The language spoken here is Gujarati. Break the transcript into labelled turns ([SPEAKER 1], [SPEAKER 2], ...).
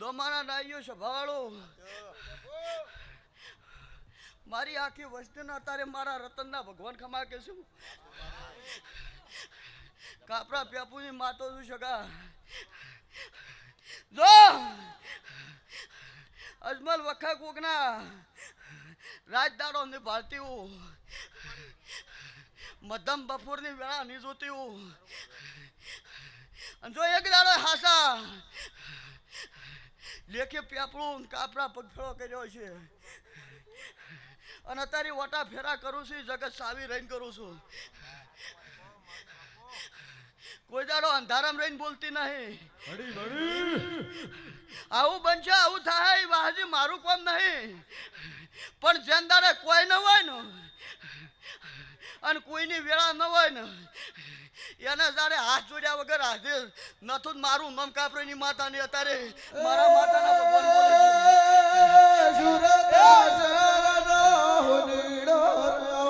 [SPEAKER 1] ડોમાના ડાઈયો સ્વભાવાળો મારી આખી વસ્તીના તારે મારા રતનના ભગવાન ખમા કે છું કાપરા પેપુની માતો છું સગા જો અજમલ વખા કોકના રાજદારો ને ભારતી હું મધમ બપોરની વેળા ની જોતી હું જો એક દાડો હાસા લેખે પેપડું કાપરા પગફેરો કર્યો છે અને અત્યારે વટા ફેરા કરું છું જગત સાવી રહીને કરું છું કોઈ દાડો અંધારામ રહીને બોલતી નહીં આવું બનશે આવું થાય વાહજી મારું કોમ નહીં પણ જેન દાડે કોઈ ન હોય ને અને કોઈની વેળા ન હોય ને એને જાણે હાથ જોડ્યા વગર હાજર નથું મારું નામ કાપરેની માતા ને અત્યારે મારા માતાના ભગવાન બોલે